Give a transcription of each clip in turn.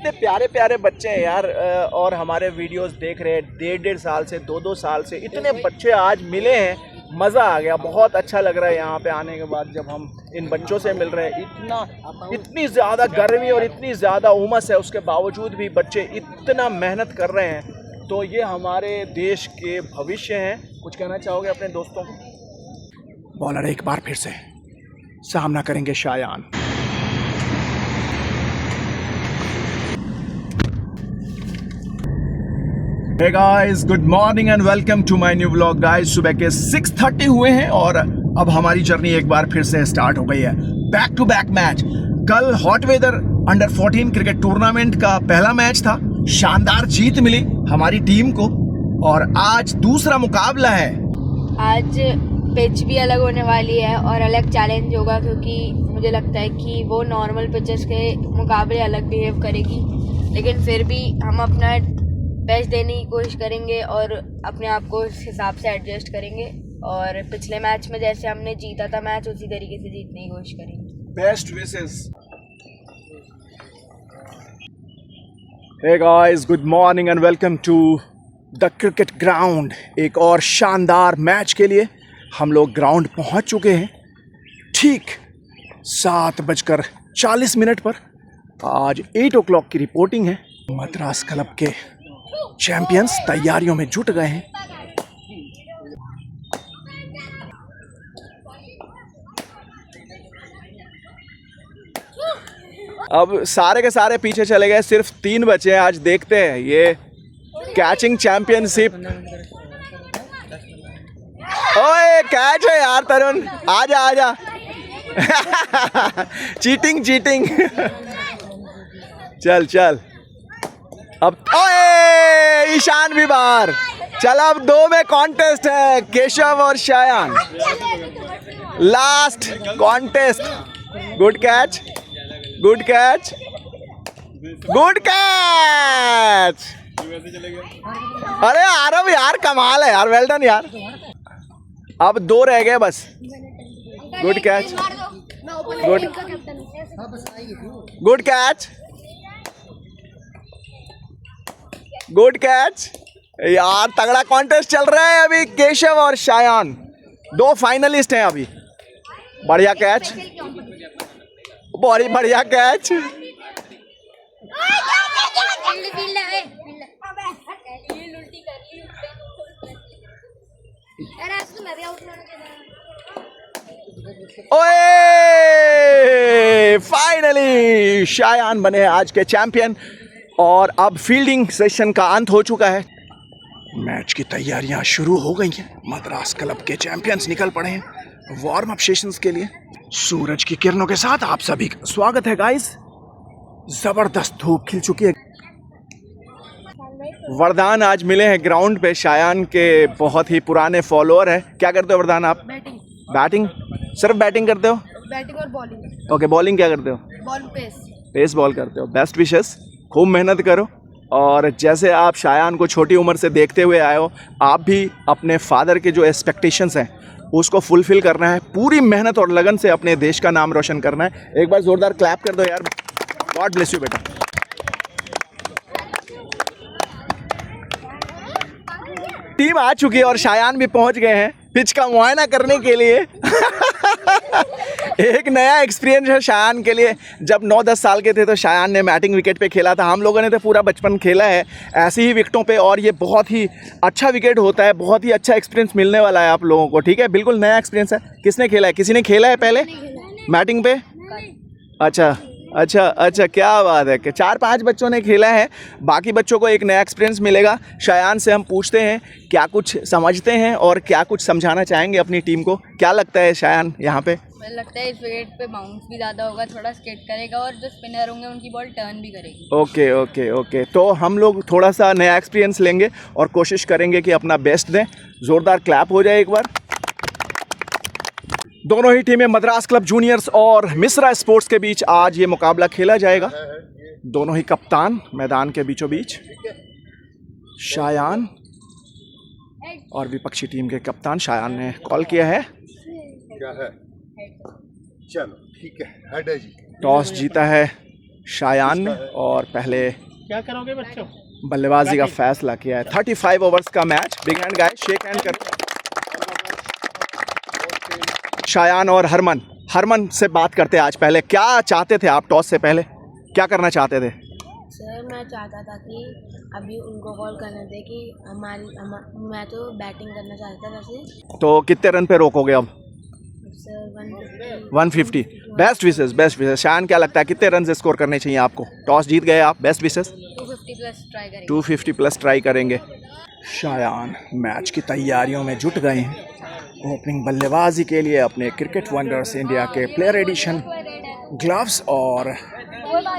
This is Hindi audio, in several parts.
इतने प्यारे प्यारे बच्चे हैं यार, और हमारे वीडियोस देख रहे हैं 1.5 साल से 2-2 साल से। इतने बच्चे आज मिले हैं, मज़ा आ गया, बहुत अच्छा लग रहा है यहाँ पे आने के बाद जब हम इन बच्चों से मिल रहे हैं। इतनी ज़्यादा गर्मी और इतनी ज़्यादा उमस है, उसके बावजूद भी बच्चे इतना मेहनत कर रहे हैं। तो ये हमारे देश के भविष्य हैं। कुछ कहना चाहोगे अपने दोस्तों को? बॉलर एक बार फिर से सामना करेंगे Shayan. Hey guys, good morning and welcome to my new vlog guys। सुबह के 6:30 हुए हैं और अब हमारी जर्नी एक बार फिर से स्टार्ट हो गई है। Back to back match. कल hot weather under 14 cricket tournament का पहला मैच था, शानदार जीत मिली हमारी टीम को, और आज दूसरा मुकाबला है। आज पिच भी अलग होने वाली है और अलग चैलेंज होगा, क्योंकि मुझे लगता है कि वो नॉर्मल पिचेस के मुकाबले अलग बिहेव करेगी, लेकिन फिर भी हम अपना बेस्ट देने की कोशिश करेंगे और अपने आप को उस हिसाब से एडजस्ट करेंगे, और पिछले मैच में जैसे हमने जीता था मैच उसी तरीके से जीतने की कोशिश करेंगे। Best wishes. Hey guys, good morning and welcome to the cricket ground. एक और शानदार मैच के लिए हम लोग ग्राउंड पहुंच चुके हैं। ठीक 7:40 पर आज 8 o'clock की रिपोर्टिंग है। मद्रास क्लब के चैंपियंस तैयारियों में जुट गए हैं। अब सारे के सारे पीछे चले गए, सिर्फ 3 बचे हैं। आज देखते हैं ये कैचिंग चैंपियनशिप। ओए कैच है यार तरुण, आजा आजा। Cheating cheating. चल चल अब। ओए ईशान भी बाहर। चल अब 2 में कॉन्टेस्ट है, केशव और Shayan. Last contest. Good catch, good catch, good catch. अरे आरव यार कमाल है यार, वेल डन यार। अब 2 रह गए बस। Good catch, good good catch, good catch यार। तगड़ा कॉन्टेस्ट चल रहा है अभी। केशव और शायान 2 फाइनलिस्ट हैं अभी। बढ़िया कैच, बहुत बढ़िया कैच। ओए फाइनली शायान बने आज के चैंपियन। और अब फील्डिंग सेशन का अंत हो चुका है। मैच की तैयारियां शुरू हो गई हैं। मद्रास क्लब के चैंपियंस निकल पड़े हैं वार्म अप सेशंस के लिए। सूरज की किरणों के साथ आप सभी का स्वागत है गाइस। जबरदस्त धूप खिल चुकी है। वरदान आज मिले हैं ग्राउंड पे, शायान के बहुत ही पुराने फॉलोअर है। क्या करते हो वरदान आप? बैटिंग। बैटिंग? सिर्फ बैटिंग करते हो? बैटिंग और बॉलिंग। ओके, बॉलिंग क्या करते हो? बॉल पेस बॉल करते हो। बेस्ट विशेस, खूब मेहनत करो। और जैसे आप शायान को छोटी उम्र से देखते हुए आए हो, आप भी अपने फादर के जो एक्सपेक्टेशंस हैं उसको फुलफिल करना है। पूरी मेहनत और लगन से अपने देश का नाम रोशन करना है। एक बार जोरदार क्लैप कर दो यार। गॉड ब्लेस यू बेटा। टीम आ चुकी है और शायान भी पहुंच गए हैं पिच का मुआयना करने के लिए। एक नया एक्सपीरियंस है शायान के लिए। जब 9-10 साल के थे तो शायान ने बैटिंग विकेट पे खेला था। हम लोगों ने तो पूरा बचपन खेला है ऐसी ही विकेटों पे, और ये बहुत ही अच्छा विकेट होता है। बहुत ही अच्छा एक्सपीरियंस मिलने वाला है आप लोगों को। ठीक है, बिल्कुल नया एक्सपीरियंस है। किसने खेला है? किसी ने खेला है पहले बैटिंग पे? अच्छा अच्छा अच्छा, क्या बात है कि 4-5 बच्चों ने खेला है। बाकी बच्चों को एक नया एक्सपीरियंस मिलेगा। शायान से हम पूछते हैं क्या कुछ समझते हैं और क्या कुछ समझाना चाहेंगे अपनी टीम को। क्या लगता है शायान यहाँ पे? मुझे लगता है इस विकेट पे बाउंस भी ज़्यादा होगा, थोड़ा स्किट करेगा, और जो स्पिनर होंगे उनकी बॉल टर्न भी करेगी। ओके ओके ओके, तो हम लोग थोड़ा सा नया एक्सपीरियंस लेंगे और कोशिश करेंगे कि अपना बेस्ट दें। ज़ोरदार क्लैप हो जाए एक बार। दोनों ही टीमें मद्रास क्लब जूनियर्स और मिश्रा स्पोर्ट्स के बीच आज ये मुकाबला खेला जाएगा। दोनों ही कप्तान मैदान के बीचों बीच। शायान और विपक्षी टीम के कप्तान। शायान ने कॉल किया है। क्या है? चलो ठीक है, हेड है जी। टॉस जीता है शायान ने और पहले क्या करोगे बच्चों? बल्लेबाजी का फैसला किया है। 35 ओवर्स का match. Big hand guys, shake hand कर। शायान और हरमन से बात करते हैं आज। पहले क्या चाहते थे आप टॉस से पहले, क्या करना चाहते थे? सर मैं चाहता था कि अभी उनको कॉल करने दे कि मैं तो बैटिंग करना चाहता था वैसे। तो कितने रन पे रोकोगे अब? सर 150। Best wishes. शायान, क्या लगता है कितने रन स्कोर करने चाहिए आपको? टॉस जीत गए आप, बेस्ट विशेस। 250 प्लस ट्राई करेंगे। 250 प्लस ट्राई करेंगे। शायान मैच की तैयारियों में जुट गए हैं ओपनिंग बल्लेबाजी के लिए अपने क्रिकेट वंडर्स इंडिया के प्लेयर एडिशन ग्लव्स और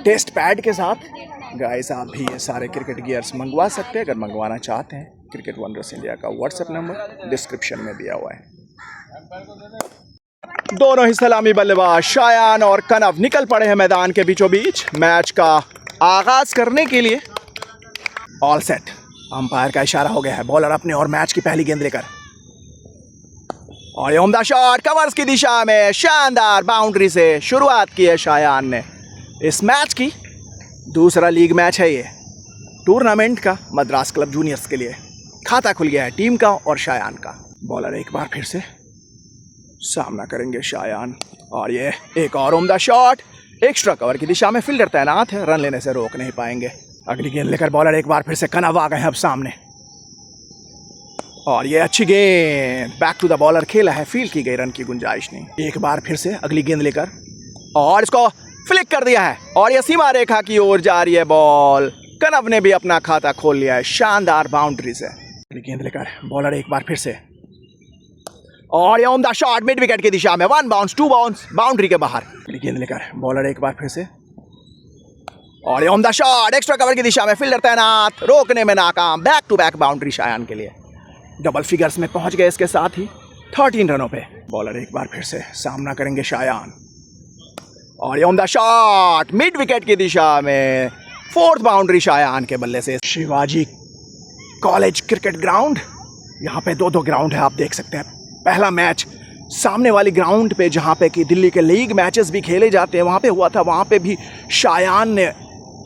टेस्ट पैड के साथ। गाइस, आप भी ये सारे क्रिकेट गियर्स मंगवा सकते हैं अगर मंगवाना चाहते हैं। क्रिकेट वंडर्स इंडिया का व्हाट्सएप नंबर डिस्क्रिप्शन में दिया हुआ है। दोनों ही सलामी बल्लेबाज शायान और कनव निकल पड़े हैं मैदान के बीचों बीच मैच का आगाज करने के लिए। All set. अंपायर का इशारा हो गया है। बॉलर अपने और मैच की पहली गेंद लेकर, और ये उम्दा शॉट कवर्स की दिशा में शानदार बाउंड्री से शुरुआत की है शायान ने इस मैच की। दूसरा लीग मैच है ये टूर्नामेंट का मद्रास क्लब जूनियर्स के लिए। खाता खुल गया है टीम का और शायान का। बॉलर एक बार फिर से सामना करेंगे शायान, और ये एक और उम्दा शॉट एक्स्ट्रा कवर की दिशा में। फील्डर तैनात है, रन लेने से रोक नहीं पाएंगे। अगली गेंद लेकर बॉलर एक बार फिर से कनव आ गए हैं अब सामने, और ये अच्छी गेंद बैक टू द बॉलर खेला है। फील्ड की गई, रन की गुंजाइश नहीं। एक बार फिर से अगली गेंद लेकर, और इसको फ्लिक कर दिया है, और ये सीमा रेखा की ओर जा रही है बॉल। कनव ने भी अपना खाता खोल लिया है शानदार बाउंड्री से। अगली गेंद लेकर बॉलर एक बार फिर से, और ये उम्दा शॉट मिड विकेट की दिशा में। 1 बाउंस 2 बाउंस बाउंड्री के बाहर। अगली गेंद लेकर बॉलर एक बार फिर से, और ये उम्दा शॉट एक्स्ट्रा कवर की दिशा में। फील्डर तैनात, रोकने में नाकाम। Back to back boundary Shayan के लिए। डबल फिगर्स में पहुंच गए इसके साथ ही 13 रनों पे। बॉलर एक बार फिर से सामना करेंगे शायान, और ये उम्दा शॉट मिड विकेट की दिशा में। 4th बाउंड्री शायान के बल्ले से। शिवाजी कॉलेज क्रिकेट ग्राउंड, यहाँ पे 2 ग्राउंड है, आप देख सकते हैं। पहला मैच सामने वाली ग्राउंड पे जहाँ पे कि दिल्ली के लीग मैचेस भी खेले जाते हैं वहाँ पे हुआ था। वहाँ पे भी शायान ने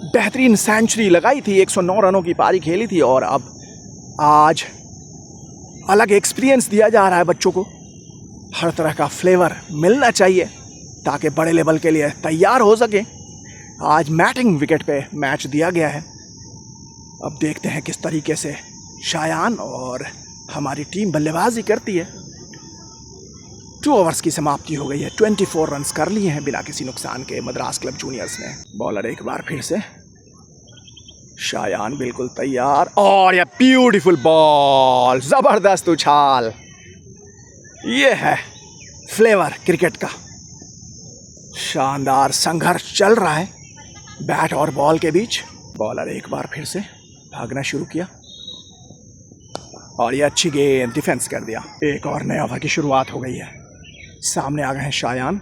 बेहतरीन सेंचुरी लगाई थी, 109 रनों की पारी खेली थी। और अब आज अलग एक्सपीरियंस दिया जा रहा है बच्चों को। हर तरह का फ्लेवर मिलना चाहिए ताकि बड़े लेवल के लिए तैयार हो सके। आज मैटिंग विकेट पे मैच दिया गया है। अब देखते हैं किस तरीके से शायान और हमारी टीम बल्लेबाजी करती है। 2 ओवर्स की समाप्ति हो गई है। 24 रन्स कर लिए हैं बिना किसी नुकसान के मद्रास क्लब जूनियर्स ने। बॉलर एक बार फिर से, शायान बिल्कुल तैयार, और यह ब्यूटीफुल बॉल, जबरदस्त उछाल। ये है फ्लेवर क्रिकेट का। शानदार संघर्ष चल रहा है बैट और बॉल के बीच। बॉलर एक बार फिर से भागना शुरू किया, और ये अच्छी गेंद डिफेंस कर दिया। एक और नए ओवर की शुरुआत हो गई है। सामने आ गए हैं शायान,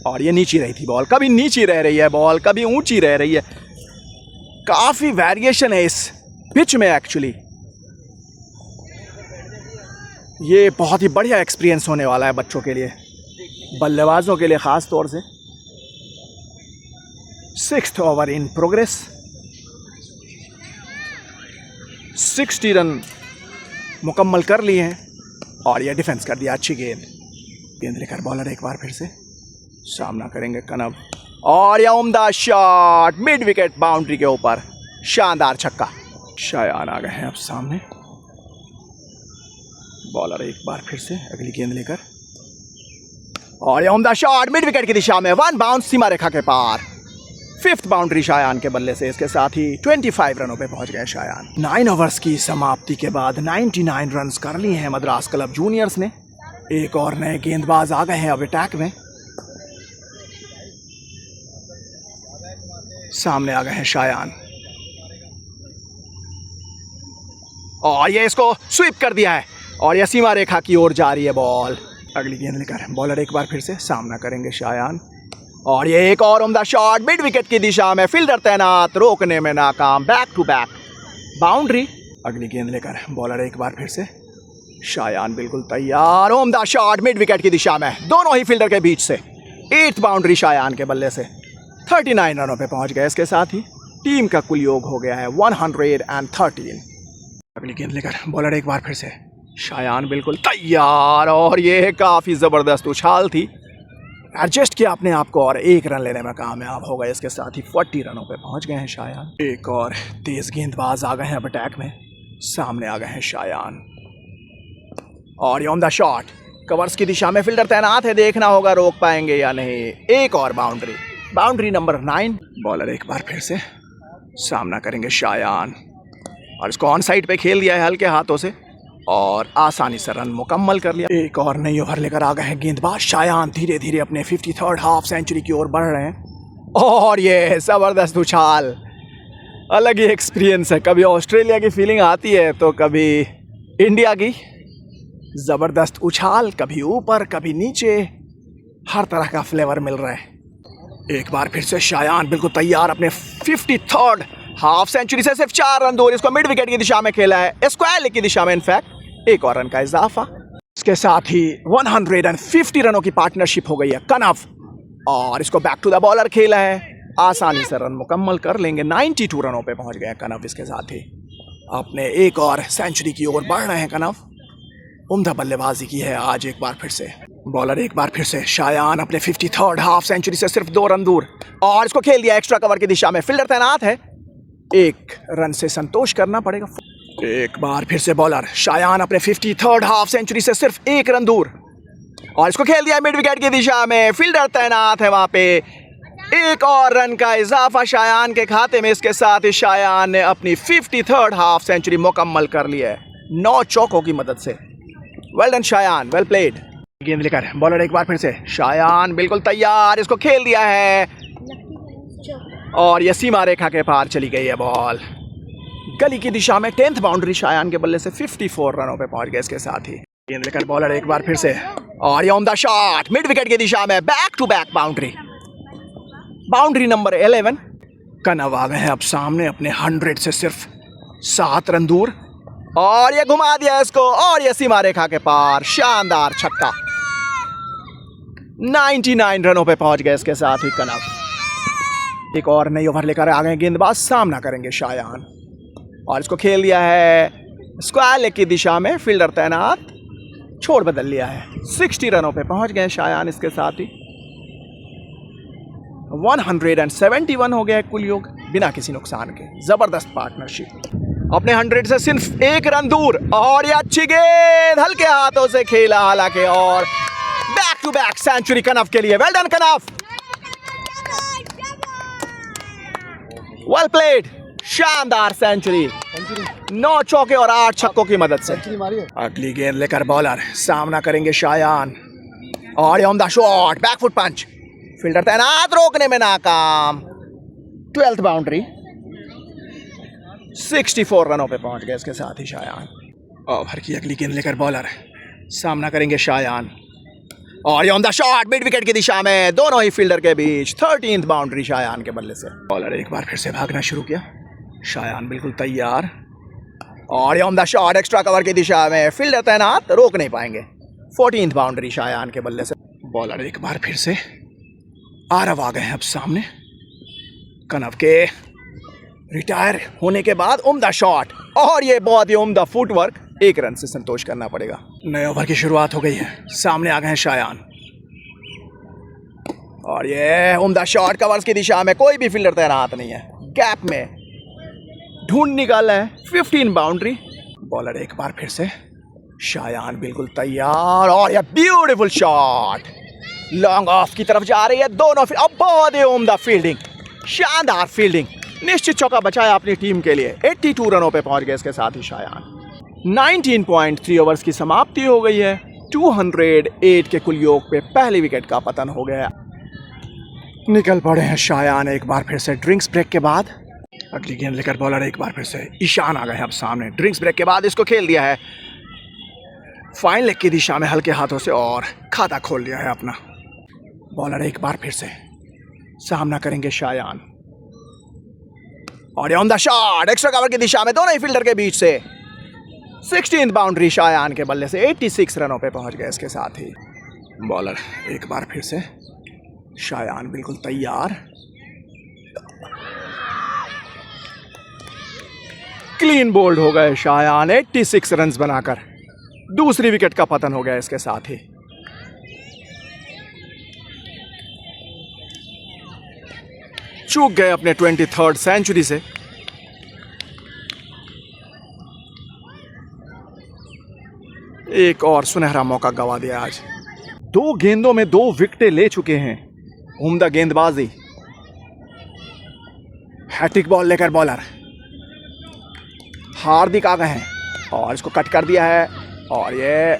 और ये नीची रही थी बॉल। कभी नीची रह रही है बॉल, कभी ऊंची रह रही है। काफ़ी वेरिएशन है इस पिच में एक्चुअली। ये बहुत ही बढ़िया एक्सपीरियंस होने वाला है बच्चों के लिए, बल्लेबाजों के लिए ख़ास तौर से। 6th over in progress. 60 run मुकम्मल कर लिए हैं, और यह डिफेंस कर दिया। अच्छी गेंद लेकर बॉलर एक बार फिर से सामना करेंगे कनव, और यह उम्दा शॉट मिड विकेट बाउंड्री के ऊपर। शानदार छक्का। शायान आ गए हैं अब सामने। बॉलर एक बार फिर से अगली गेंद लेकर, और यह उम्दा शॉट मिड विकेट की दिशा में। 1 बाउंस सीमा रेखा के पार। 5th बाउंड्री शायान के बल्ले से। इसके साथ ही 25 रनों पे पहुंच गए शायान। 9 ओवर्स की समाप्ति के बाद 99 रन्स कर लिए हैं मद्रास क्लब जूनियर्स ने। एक और नए गेंदबाज आ गए हैं अब अटैक में। सामने आ गए हैं शायान, और ये इसको स्वीप कर दिया है, और यह सीमा रेखा की ओर जा रही है बॉल। अगली गेंद लेकर बॉलर एक बार फिर से सामना करेंगे शायान, और ये एक और उम्दा शॉट मिड विकेट की दिशा में। फील्डर तैनात, रोकने में नाकाम। Back to back boundary. अगली गेंद लेकर बॉलर एक बार फिर से। शायान बिल्कुल तैयार। उम्दा शॉट मिड विकेट की दिशा में, दोनों ही फील्डर के बीच से। 8th बाउंड्री शायान के बल्ले से। 39 रनों पे पहुंच गए। इसके साथ ही टीम का कुल योग हो गया है 113। अगली गेंद लेकर बॉलर एक बार फिर से शायान बिल्कुल तैयार, और ये काफ़ी ज़बरदस्त उछाल थी, एडजस्ट किया अपने आप को और एक रन लेने में कामयाब हो गए। इसके साथ ही 40 रनों पे पहुंच गए हैं शायान। एक और तेज गेंदबाज आ गए हैं अब अटैक में, सामने आ गए हैं शायान, और ये ऑन द शॉट, कवर्स की दिशा में फील्डर तैनात है, देखना होगा रोक पाएंगे या नहीं। एक और बाउंड्री नंबर 9। बॉलर एक बार फिर से सामना करेंगे शायान, और इसको ऑन साइड पे खेल दिया है हल्के हाथों से और आसानी से रन मुकम्मल कर लिया। एक और नई ओवर लेकर आ गए हैं गेंदबाज शायान, धीरे धीरे अपने 53rd हाफ सेंचुरी की ओर बढ़ रहे हैं, और ये ज़बरदस्त उछाल, अलग ही एक्सपीरियंस है। कभी ऑस्ट्रेलिया की फीलिंग आती है तो कभी इंडिया की। ज़बरदस्त उछाल, कभी ऊपर कभी नीचे, हर तरह का फ्लेवर मिल रहा है। एक बार फिर से शायान बिल्कुल तैयार, अपने 53rd हाफ सेंचुरी से सिर्फ 4 रन दूर, इसको मिड विकेट की दिशा में खेला है, स्क्वायर लेग की दिशा में, इनफैक्ट एक और रन का इजाफा। इसके साथ ही 150 रनों की पार्टनरशिप हो गई है कनव, और इसको बैक टू द बॉलर खेला है, आसानी से रन मुकम्मल कर लेंगे। 92 रनों पे पहुंच गए कनव। इसके साथ ही अपने एक और सेंचुरी की ओर बढ़ रहे हैं कनव। उम्दा बल्लेबाजी की है आज एक बार फिर से बॉलर। एक बार फिर से शायान अपने 53rd हाफ सेंचुरी से सिर्फ 2 रन दूर, और इसको खेल दिया एक्स्ट्रा कवर की दिशा में, फील्डर तैनात है, एक रन से संतोष करना पड़ेगा। एक बार फिर से बॉलर शायान अपने 53rd हाफ सेंचुरी से सिर्फ 1 रन दूर, और इसको खेल दिया मिड विकेट की दिशा में, फील्डर तैनात है वहां पे, एक और रन का इजाफा शायान के खाते में। इसके साथ ही शायान ने अपनी 53rd हाफ सेंचुरी मुकम्मल कर ली है 9 चौकों की मदद से। Well done Shayan, well played. गेंद लेकर बॉलर एक बार फिर से शायान बिल्कुल तैयार, इसको खेल दिया है, और ये सीमा रेखा के पार चली गई है बॉल, गली की दिशा में। 10th बाउंड्री शायान के बल्ले से 54 रनों पे पहुंच गए। इसके साथ ही गेंद लेकर बॉलर एक बार फिर से, और ये on the shot, mid wicket की दिशा में, back to back boundary number 11। Kanav आ गए हैं अब सामने, अपने 100 से सिर्फ 7 रन दूर, और ये घुमा दिया इसको, और ये सीमा रेखा के पार, शानदार छक्का। 99 रनों पे पहुंच गए। इसके साथ ही कनव एक और नई ओवर लेकर आ गए गेंदबाज, सामना करेंगे शायान, और इसको खेल दिया है स्क्वायर लेग की दिशा में, फील्डर तैनात, छोड़ बदल लिया है। 60 रनों पे पहुंच गए शायान। इसके साथ ही 171 हो गया कुल योग बिना किसी नुकसान के। जबरदस्त पार्टनरशिप, अपने 100 से सिर्फ 1 रन दूर, और ये अच्छी गेंद हल्के हाथों से खेला हालांकि, और बैक टू बैक सेंचुरी कनव के लिए। वेल डन कनव, वेल प्लेड, शानदार सेंचुरी, 9 चौके और 8 छक्कों की मदद से। अगली गेंद लेकर बॉलर सामना करेंगे शायान, और on the shot, back foot punch, fielder तैनात, रोकने में नाकाम। 12th बाउंड्री, 64 रनों पे पहुंच गए। इसके साथ ही शायान। ओवर की अगली गेंद लेकर बॉलर सामना करेंगे शायान, और on the shot, mid wicket की दिशा में, दोनों ही फील्डर के बीच। 13th बाउंड्री शायान के बल्ले से। बॉलर एक बार फिर से भागना शुरू किया, शायान बिल्कुल तैयार, और on the shot, extra cover की दिशा में, फील्डर तैनात, रोक नहीं पाएंगे। 14th बाउंड्री शायान के बल्ले से। बॉलर एक बार फिर से आरव आ गए हैं अब सामने, कनव के रिटायर होने के बाद उम्दा शॉट, और ये बहुत ही उम्दा फुटवर्क, 1 रन से संतोष करना पड़ेगा। नए ओवर की शुरुआत हो गई है, सामने आ गए हैं शायान, और ये उम्दा शॉट, कवर्स की दिशा में, कोई भी फील्डर तैनात नहीं है, गैप में ढूंढ निकाला है। 15 बाउंड्री। बॉलर एक बार फिर से शायान बिल्कुल तैयार, और ये ब्यूटीफुल शॉट लॉन्ग ऑफ की तरफ जा रही है, दोनों अब बहुत ही उम्दा फील्डिंग, शानदार फील्डिंग, निश्चित चौका बचाया अपनी टीम के लिए। 82 रनों पे पहुंच गए। इसके साथ ही शायान। 19.3 ओवर्स की समाप्ति हो गई है। 208 के कुल योग पे पहली विकेट का पतन हो गया। निकल पड़े हैं शायान एक बार फिर से ड्रिंक्स ब्रेक के बाद। अगली गेंद लेकर बॉलर एक बार फिर से ईशान आ गए हैं अब सामने। ड्रिंक्स ब्रेक के बाद इसको खेल दिया है फाइन लेग की दिशा में हल्के हाथों से, और खाता खोल लिया है अपना। बॉलर एक बार फिर से सामना करेंगे शायान, और on the shot, extra cover की दिशा में, दोनों ही फील्डर के बीच से। 16th बाउंड्री शायान के बल्ले से। 86 रनों पे पहुंच गए। इसके साथ ही बॉलर एक बार फिर से शायान बिल्कुल तैयार, क्लीन बोल्ड हो गए शायान 86 रन बनाकर। दूसरी विकेट का पतन हो गया इसके साथ ही। चूक गए अपने 23rd सेंचुरी से। एक और सुनहरा मौका गवा दिया आज। 2 गेंदों में 2 विकेटें ले चुके हैं। उम्दा गेंदबाजी। हैट्रिक बॉल लेकर बॉलर हार्दिक आ गए हैं और इसको कट कर दिया है और ये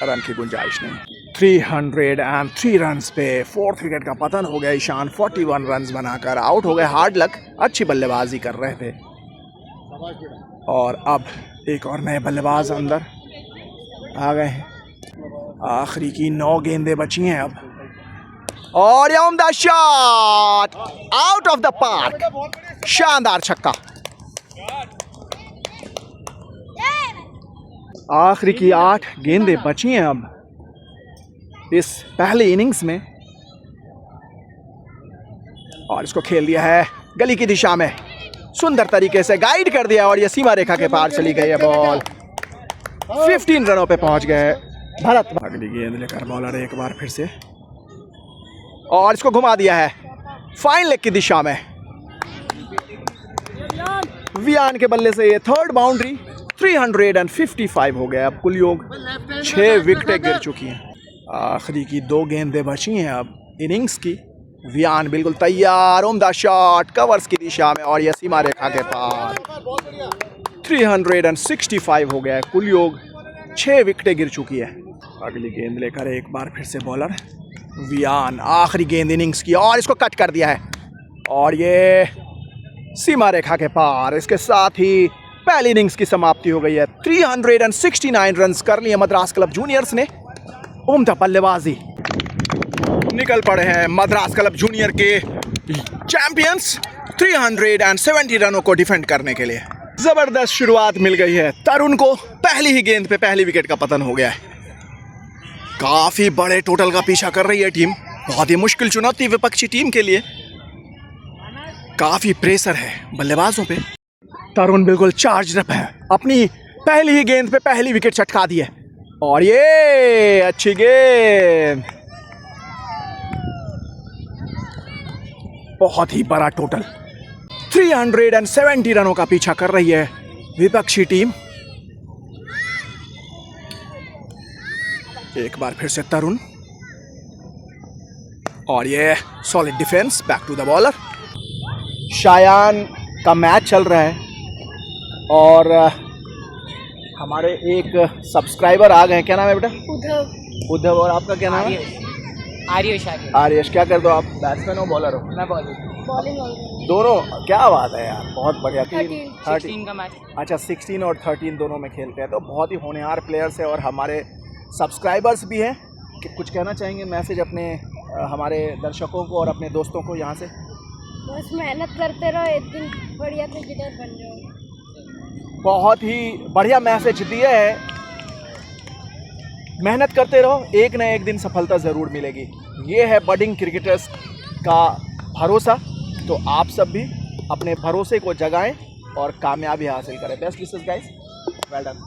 रन की गुंजाइश नहीं। 303 रन्स पे 4th विकेट का पतन हो गया। ईशान 41 रन्स बनाकर आउट हो गए। हार्ड लक, अच्छी बल्लेबाजी कर रहे थे। और अब एक और नए बल्लेबाज अंदर आ गए हैं। आखिरी की 9 गेंदें बची हैं अब। और ये उम्दा shot out of the park. शानदार छक्का। आखिरी की 8 गेंदें बची हैं अब इस पहले इनिंग्स में। और इसको खेल दिया है गली की दिशा में, सुंदर तरीके से गाइड कर दिया और ये सीमा रेखा के पार चली गई है बॉल। 15 रनों पे पहुंच गए भरत। अगली गेंद लेकर बॉलर एक बार फिर से और इसको घुमा दिया है फाइन लेग की दिशा में। वियान के बल्ले से ये 3rd बाउंड्री। 355 हो गया अब कुल योग। 6 विकेटें गिर चुकी हैं। आखिरी की 2 गेंदें बची हैं अब इनिंग्स की। वियान बिल्कुल तैयार। उम्दा शॉट कवर्स की दिशा में और यह सीमा रेखा के पार। 365 हो गया है कुल योग। 6 विकेटें गिर चुकी है। अगली गेंद लेकर एक बार फिर से बॉलर वियान। आखिरी गेंद इनिंग्स की और इसको कट कर दिया है और ये सीमा रेखा के पार। इसके साथ ही पहली इनिंग्स की समाप्ति हो गई है। 369 रन्स कर लिए मद्रास क्लब जूनियर्स ने। उम्दा बल्लेबाजी। निकल पड़े हैं मद्रास क्लब जूनियर के चैंपियंस 370 रनों को डिफेंड करने के लिए। जबरदस्त शुरुआत मिल गई है तरुण को। पहली ही गेंद पे पहली विकेट का पतन हो गया है। काफी बड़े टोटल का पीछा कर रही है टीम। बहुत ही मुश्किल चुनौती विपक्षी टीम के लिए। काफी प्रेशर है बल्लेबाजों पे। तरुण बिल्कुल चार्ज अप है। अपनी पहली ही गेंद पे पहली विकेट चटका दी है और ये अच्छी गेंद। बहुत ही बड़ा टोटल। 370 रनों का पीछा कर रही है विपक्षी टीम। एक बार फिर से तरुण और ये solid defence. Back to the bowler. Shayan का मैच चल रहा है और हमारे एक सब्सक्राइबर आ गए हैं। क्या नाम है बेटा? उद्धव। और आपका क्या नाम है? आर्यश। आर्यश। क्या कर दो आप? बैट्समैन हो बॉलर हो? मैं बॉलिंग। दोनों? क्या बात है यार, बहुत बढ़िया। 13 का मैच। अच्छा, 16 और 13 दोनों में खेलते हैं तो बहुत ही होनहार प्लेयर्स है और हमारे सब्सक्राइबर्स भी हैं। कि कुछ कहना चाहेंगे मैसेज अपने हमारे दर्शकों को और अपने दोस्तों को यहाँ से? बस मेहनत करते रहो, एक दिन बढ़िया क्रिकेटर बन जाओ। बहुत ही बढ़िया मैसेज दिए है। मेहनत करते रहो, एक न एक दिन सफलता ज़रूर मिलेगी। ये है बडिंग क्रिकेटर्स का भरोसा। तो आप सब भी अपने भरोसे को जगाएं और कामयाबी हासिल करें। Best wishes guys, well done.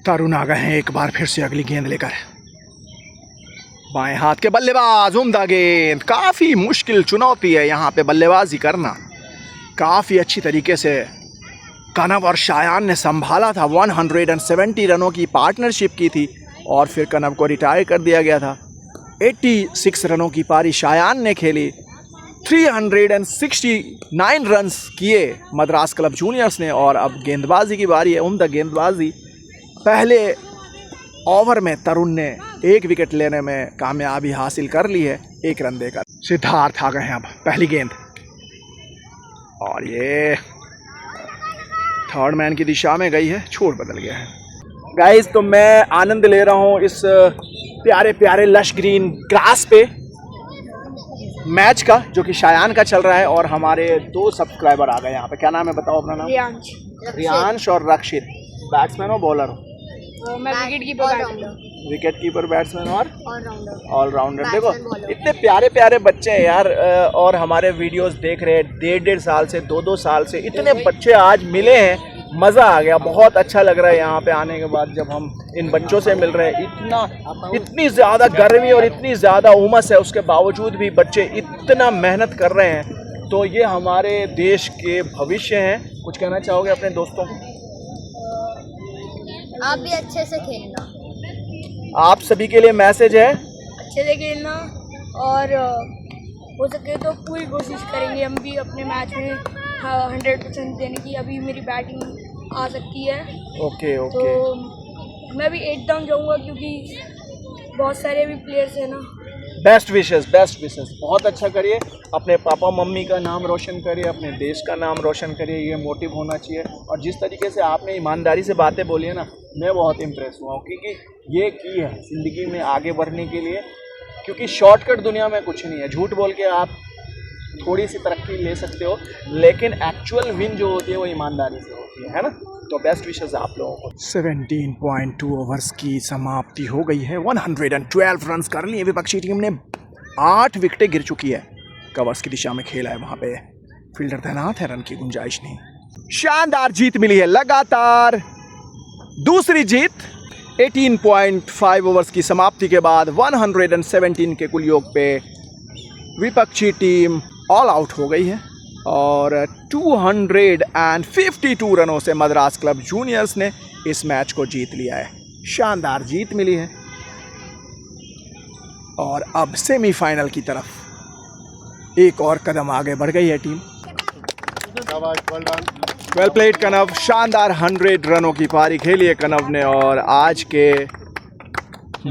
Tarun आ गए हैं एक बार फिर से अगली गेंद लेकर। बाएं हाथ के बल्लेबाज। उम्दा गेंद। काफ़ी मुश्किल चुनौती है यहाँ पे बल्लेबाजी करना। काफ़ी अच्छी तरीके से कनव और शायान ने संभाला था। 170 रनों की पार्टनरशिप की थी और फिर कनव को रिटायर कर दिया गया था। 86 रनों की पारी शायान ने खेली। 369 रन्स किए मद्रास क्लब जूनियर्स ने और अब गेंदबाजी की बारी है। उम्दा गेंदबाजी। पहले ओवर में तरुण ने 1 विकेट लेने में कामयाबी हासिल कर ली है 1 रन देकर। सिद्धार्थ आ गए हैं अब। पहली गेंद और ये 3rd मैन की दिशा में गई है। छोर बदल गया है गाइस। तो मैं आनंद ले रहा हूँ इस प्यारे प्यारे लश ग्रीन ग्रास पे मैच का, जो कि शायान का चल रहा है। और हमारे 2 सब्सक्राइबर आ गए यहाँ पे। क्या नाम है बताओ अपना नाम? रियांश और रक्षित। बैट्समैन और बॉलर हो? मैं wicket keeper. Wicket keeper, batsman और ऑलराउंडर। देखो इतने प्यारे प्यारे बच्चे हैं यार। और हमारे वीडियोस देख रहे हैं 1.5 साल से 2-2 साल से। इतने बच्चे आज मिले हैं मज़ा आ गया, बहुत अच्छा लग रहा है यहाँ पे आने के बाद जब हम इन बच्चों से मिल रहे हैं। इतनी ज़्यादा गर्मी और इतनी ज़्यादा उमस है, उसके बावजूद भी बच्चे इतना मेहनत कर रहे हैं। तो ये हमारे देश के भविष्य हैं। कुछ कहना चाहोगे अपने दोस्तों को? आप भी अच्छे से खेलना, आप सभी के लिए मैसेज है, अच्छे से खेलना, और हो सके तो पूरी कोशिश करेंगे हम भी अपने मैच में 100% देने की। अभी मेरी बैटिंग आ सकती है ओके तो मैं भी 8 डाउन जाऊंगा, क्योंकि बहुत सारे भी प्लेयर्स हैं ना। Best wishes, best wishes. बहुत अच्छा करिए, अपने पापा मम्मी का नाम रोशन करिए, अपने देश का नाम रोशन करिए, ये मोटिव होना चाहिए। और जिस तरीके से आपने ईमानदारी से बातें बोली है ना, मैं बहुत इम्प्रेस हुआ हूँ, क्योंकि ये की है ज़िंदगी में आगे बढ़ने के लिए। क्योंकि शॉर्टकट दुनिया में कुछ नहीं है, झूठ बोल के आप थोड़ी सी तरक्की ले सकते हो, लेकिन एक्चुअल विन जो होती है वो ईमानदारी से होती है ना। तो बेस्ट विशेस आप लोगों को। 17.2 ओवर्स की समाप्ति हो गई है। 112 रन कर लिए। विपक्षी टीम ने 8 विकेटें गिर चुकी है। कवर्स की दिशा में खेला है, वहाँ पे फील्डर तैनात है, रन की गुंजाइश नहीं। शानदार जीत मिली है, लगातार दूसरी जीत। 18.5 ओवर्स की समाप्ति के बाद 117 के कुल योग पे विपक्षी टीम ऑल आउट हो गई है और 252 रनों से मद्रास क्लब जूनियर्स ने इस मैच को जीत लिया है। शानदार जीत मिली है और अब सेमीफाइनल की तरफ एक और कदम आगे बढ़ गई है टीम। वेल प्लेड कनव, शानदार 100 रनों की पारी खेली है कनव ने और आज के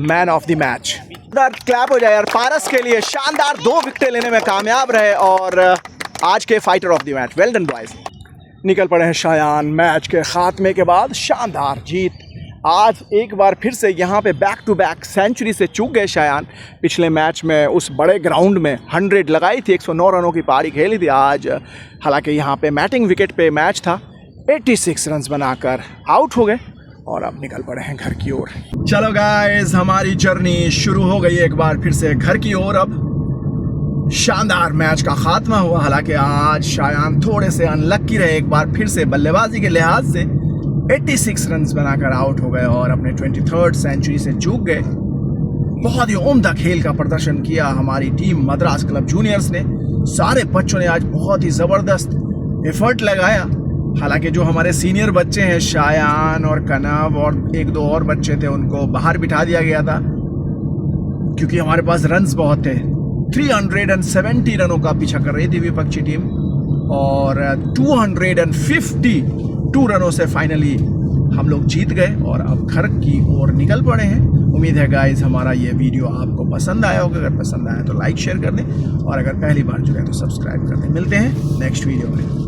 man of the match. Clap हो जाए यार पारस के लिए, शानदार 2 विकेटें लेने में कामयाब रहे और आज के fighter of the match. Well done boys. निकल पड़े हैं शायान मैच के खात्मे के बाद। शानदार जीत। आज एक बार फिर से यहाँ पे बैक टू बैक सेंचुरी से चूक गए शायान। पिछले मैच में उस बड़े ग्राउंड में 100 लगाई थी, 109 रनों की पारी खेली थी। आज हालांकि यहाँ पे मैटिंग विकेट पे मैच था, 86 रन बनाकर आउट हो गए और अब निकल पड़े हैं घर की ओर। चलो गाइस, हमारी जर्नी शुरू हो गई एक बार फिर से घर की ओर। अब शानदार मैच का खात्मा हुआ। हालांकि आज शायान थोड़े से अनलक्की रहे, एक बार फिर से बल्लेबाजी के लिहाज से 86 रन बनाकर आउट हो गए और अपने 23rd सेंचुरी से चूक गए। बहुत ही उम्दा खेल का प्रदर्शन किया हमारी टीम मद्रास क्लब जूनियर्स ने। सारे बच्चों ने आज बहुत ही ज़बरदस्त एफर्ट लगाया। हालांकि जो हमारे सीनियर बच्चे हैं, शायान और कनव और 1-2 और बच्चे थे, उनको बाहर बिठा दिया गया था क्योंकि हमारे पास रन्स बहुत थे। 370 रनों का पीछा कर रही थी विपक्षी टीम और 252 रनों से फाइनली हम लोग जीत गए और अब घर की ओर निकल पड़े हैं। उम्मीद है गाइस हमारा ये वीडियो आपको पसंद आया होगा। अगर पसंद आया तो लाइक शेयर कर दें और अगर पहली बार जुड़े तो सब्सक्राइब कर दें। मिलते हैं नेक्स्ट वीडियो में।